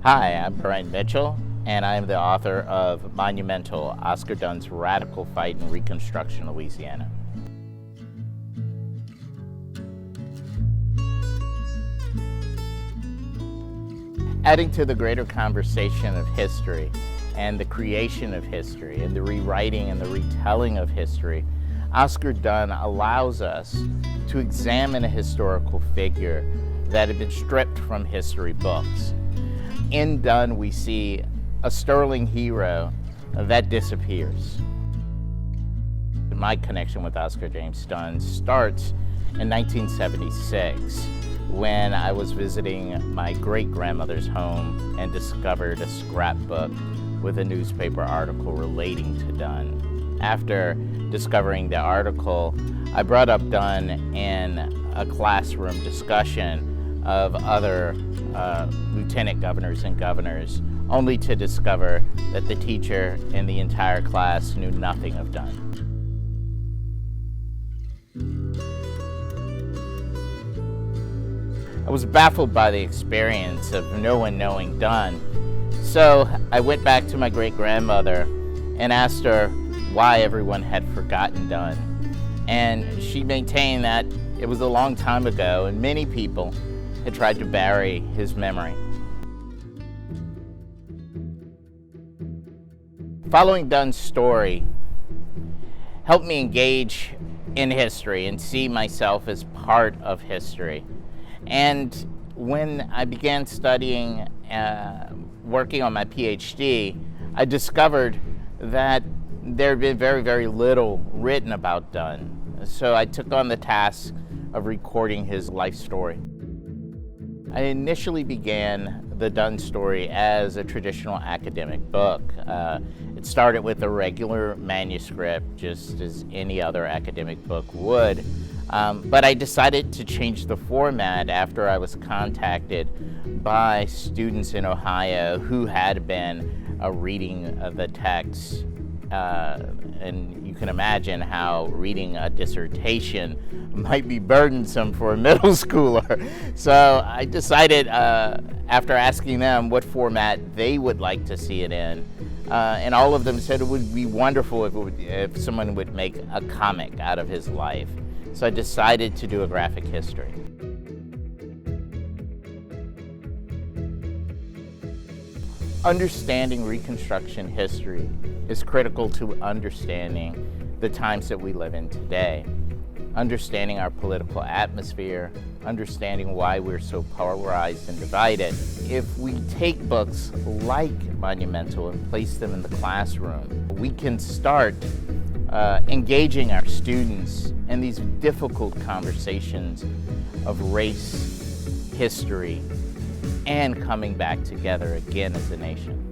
Hi, I'm Brian Mitchell, and I am the author of Monumental, Oscar Dunn's radical fight in Reconstruction Louisiana. Adding to the greater conversation of history and the creation of history and the rewriting and the retelling of history, Oscar Dunn allows us to examine a historical figure that had been stripped from history books. In Dunn, we see a sterling hero that disappears. My connection with Oscar James Dunn starts in 1976 when I was visiting my great-grandmother's home and discovered a scrapbook with a newspaper article relating to Dunn. After discovering the article, I brought up Dunn in a classroom discussion of other lieutenant governors and governors, only to discover that the teacher and the entire class knew nothing of Dunn. I was baffled by the experience of no one knowing Dunn, so I went back to my great-grandmother and asked her why everyone had forgotten Dunn. And she maintained that it was a long time ago and many people had tried to bury his memory. Following Dunn's story helped me engage in history and see myself as part of history. And when I began studying, working on my PhD, I discovered that there had been very, very little written about Dunn. So I took on the task of recording his life story. I initially began the Dunn story as a traditional academic book. It started with a regular manuscript, just as any other academic book would. But I decided to change the format after I was contacted by students in Ohio who had been reading the text. And you can imagine how reading a dissertation might be burdensome for a middle schooler. So I decided, after asking them what format they would like to see it in, and all of them said it would be wonderful if someone would make a comic out of his life. So I decided to do a graphic history. Understanding Reconstruction history is critical to understanding the times that we live in today. Understanding our political atmosphere, understanding why we're so polarized and divided. If we take books like Monumental and place them in the classroom, we can start engaging our students in these difficult conversations of race, history, and coming back together again as a nation.